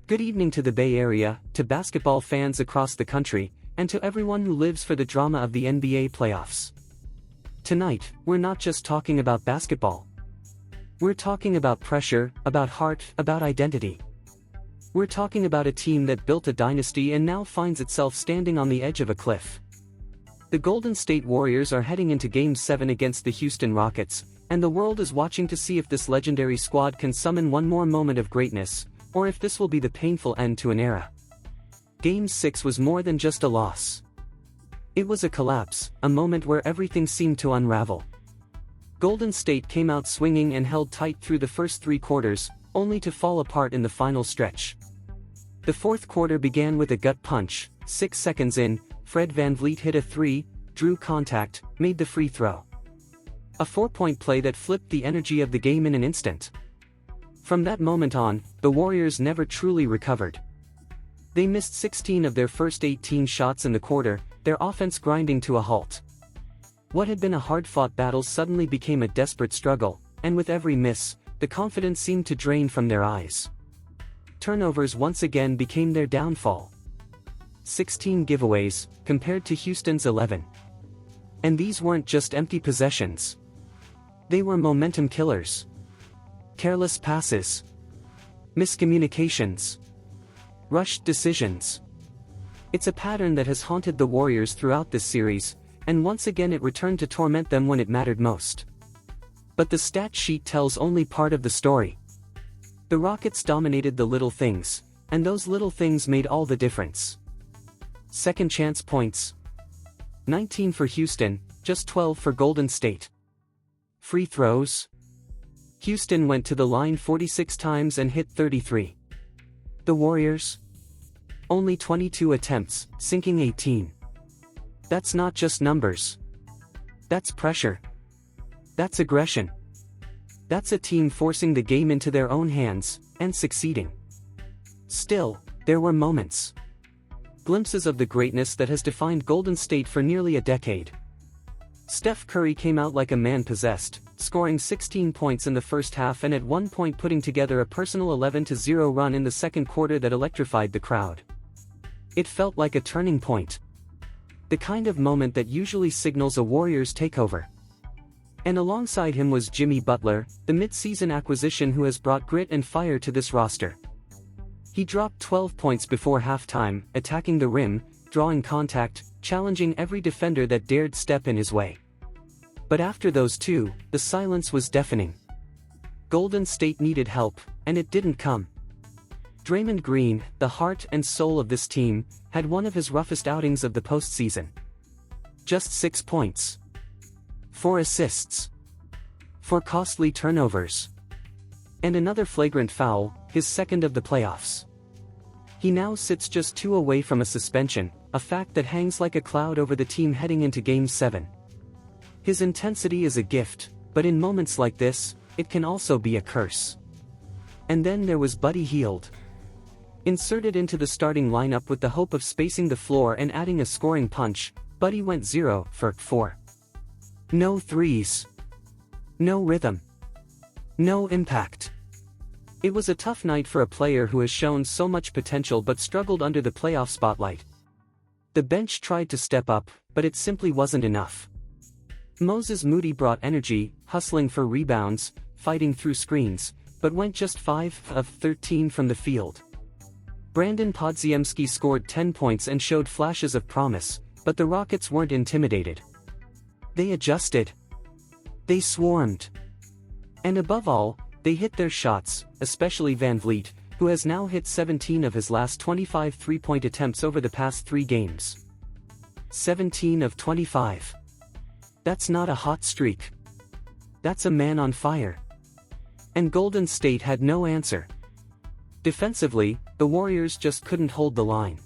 Good evening to the Bay Area, to basketball fans across the country, and to everyone who lives for the drama of the NBA playoffs. Tonight, we're not just talking about basketball. We're talking about pressure, about heart, about identity. We're talking about a team that built a dynasty and now finds itself standing on the edge of a cliff. The Golden State Warriors are heading into Game 7 against the Houston Rockets, and the world is watching to see if this legendary squad can summon one more moment of greatness, or if this will be the painful end to an era. Game 6 was more than just a loss. It was a collapse, a moment where everything seemed to unravel. Golden State came out swinging and held tight through the first 3 quarters, only to fall apart in the final stretch. The fourth quarter began with a gut punch. 6 seconds in, Fred VanVleet hit a 3, drew contact, made the free throw. A 4-point play that flipped the energy of the game in an instant. From that moment on, the Warriors never truly recovered. They missed 16 of their first 18 shots in the quarter, their offense grinding to a halt. What had been a hard-fought battle suddenly became a desperate struggle, and with every miss, the confidence seemed to drain from their eyes. Turnovers once again became their downfall. 16 giveaways, compared to Houston's 11. And these weren't just empty possessions. They were momentum killers. Careless passes. Miscommunications. Rushed decisions. It's a pattern that has haunted the Warriors throughout this series, and once again it returned to torment them when it mattered most. But the stat sheet tells only part of the story. The Rockets dominated the little things, and those little things made all the difference. Second chance points. 19 for Houston, just 12 for Golden State. Free throws. Houston went to the line 46 times and hit 33. The Warriors? Only 22 attempts, sinking 18. That's not just numbers. That's pressure. That's aggression. That's a team forcing the game into their own hands, and succeeding. Still, there were moments. Glimpses of the greatness that has defined Golden State for nearly a decade. Steph Curry came out like a man possessed, scoring 16 points in the first half and at one point putting together a personal 11-0 run in the second quarter that electrified the crowd. It felt like a turning point. The kind of moment that usually signals a Warriors takeover. And alongside him was Jimmy Butler, the mid-season acquisition who has brought grit and fire to this roster. He dropped 12 points before halftime, attacking the rim, drawing contact, challenging every defender that dared step in his way. But after those two, the silence was deafening. Golden State needed help, and it didn't come. Draymond Green, the heart and soul of this team, had one of his roughest outings of the postseason. Just 6 points. 4 assists. 4 costly turnovers. And another flagrant foul, his second of the playoffs. He now sits just 2 away from a suspension, a fact that hangs like a cloud over the team heading into Game 7. His intensity is a gift, but in moments like this, it can also be a curse. And then there was Buddy Hield. Inserted into the starting lineup with the hope of spacing the floor and adding a scoring punch, Buddy went 0 for 4. No threes. No rhythm. No impact. It was a tough night for a player who has shown so much potential but struggled under the playoff spotlight. The bench tried to step up, but it simply wasn't enough. Moses Moody brought energy, hustling for rebounds, fighting through screens, but went just 5 of 13 from the field. Brandon Podziemski scored 10 points and showed flashes of promise, but the Rockets weren't intimidated. They adjusted. They swarmed. And above all, they hit their shots, especially VanVleet, who has now hit 17 of his last 25 three-point attempts over the past 3 games. 17 of 25. That's not a hot streak. That's a man on fire. And Golden State had no answer. Defensively, the Warriors just couldn't hold the line.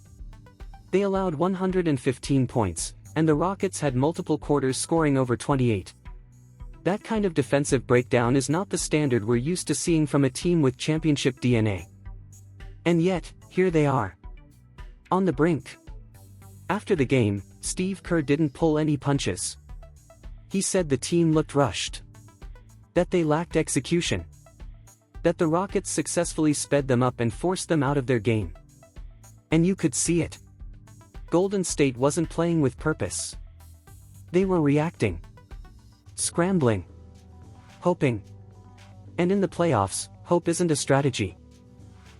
They allowed 115 points, and the Rockets had multiple quarters scoring over 28. That kind of defensive breakdown is not the standard we're used to seeing from a team with championship DNA. And yet, here they are. On the brink. After the game, Steve Kerr didn't pull any punches. He said the team looked rushed. That they lacked execution. That the Rockets successfully sped them up and forced them out of their game. And you could see it. Golden State wasn't playing with purpose. They were reacting. Scrambling. Hoping. And in the playoffs, hope isn't a strategy.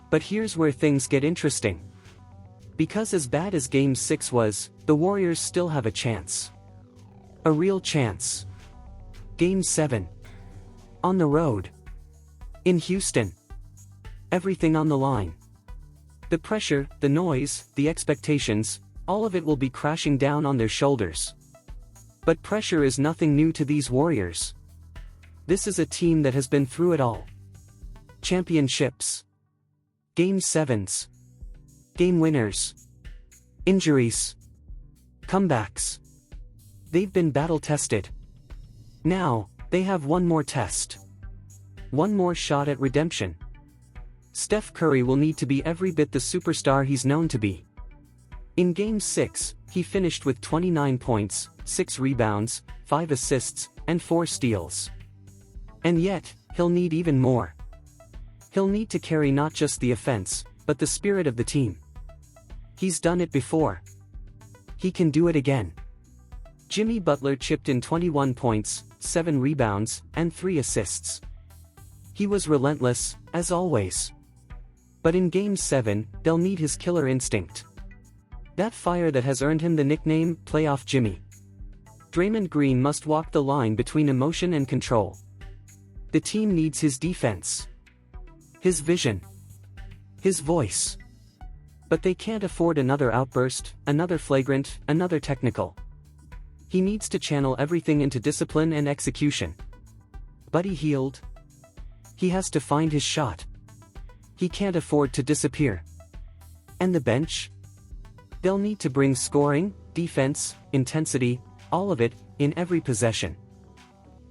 But here's where things get interesting. Because as bad as Game 6 was, the Warriors still have a chance. A real chance. Game 7. On the road. In Houston. Everything on the line. The pressure, the noise, the expectations, all of it will be crashing down on their shoulders. But pressure is nothing new to these Warriors. This is a team that has been through it all. Championships. Game 7s. Game winners. Injuries. Comebacks. They've been battle-tested. Now, they have one more test. One more shot at redemption. Steph Curry will need to be every bit the superstar he's known to be. In Game 6, he finished with 29 points, 6 rebounds, 5 assists, and 4 steals. And yet, he'll need even more. He'll need to carry not just the offense, but the spirit of the team. He's done it before. He can do it again. Jimmy Butler chipped in 21 points, 7 rebounds, and 3 assists. He was relentless, as always. But in Game 7, they'll need his killer instinct. That fire that has earned him the nickname, Playoff Jimmy. Draymond Green must walk the line between emotion and control. The team needs his defense. His vision. His voice. But they can't afford another outburst, another flagrant, another technical. He needs to channel everything into discipline and execution. Buddy Hield. He has to find his shot. He can't afford to disappear. And the bench? They'll need to bring scoring, defense, intensity, all of it, in every possession.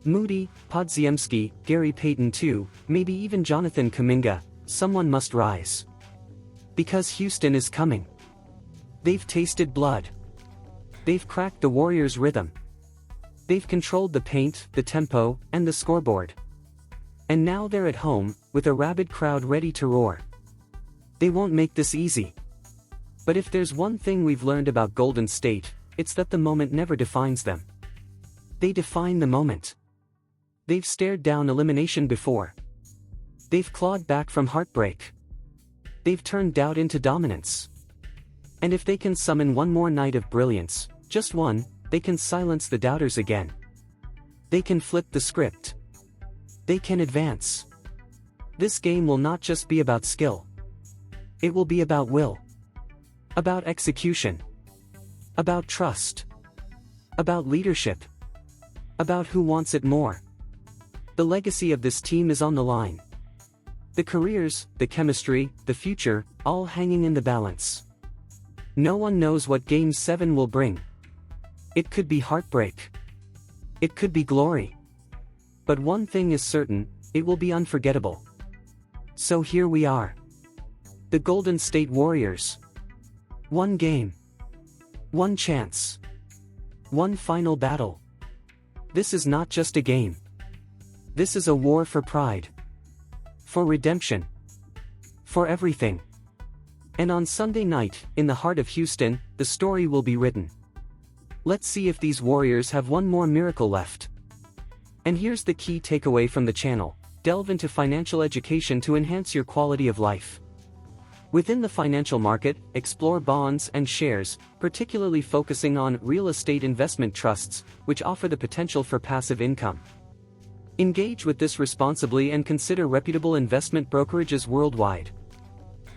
Moody, Podziemski, Gary Payton too, maybe even Jonathan Kuminga, someone must rise. Because Houston is coming. They've tasted blood. They've cracked the Warriors' rhythm. They've controlled the paint, the tempo, and the scoreboard. And now they're at home, with a rabid crowd ready to roar. They won't make this easy. But if there's one thing we've learned about Golden State, it's that the moment never defines them. They define the moment. They've stared down elimination before. They've clawed back from heartbreak. They've turned doubt into dominance. And if they can summon one more night of brilliance, just one, they can silence the doubters again. They can flip the script. They can advance. This game will not just be about skill. It will be about will. About execution. About trust. About leadership. About who wants it more. The legacy of this team is on the line. The careers, the chemistry, the future, all hanging in the balance. No one knows what Game 7 will bring. It could be heartbreak. It could be glory. But one thing is certain, it will be unforgettable. So here we are. The Golden State Warriors. One game. One chance. One final battle. This is not just a game. This is a war for pride. For redemption. For everything. And on Sunday night, in the heart of Houston, the story will be written. Let's see if these Warriors have one more miracle left. And here's the key takeaway from the channel: delve into financial education to enhance your quality of life. Within the financial market, explore bonds and shares, particularly focusing on real estate investment trusts, which offer the potential for passive income. Engage with this responsibly and consider reputable investment brokerages worldwide.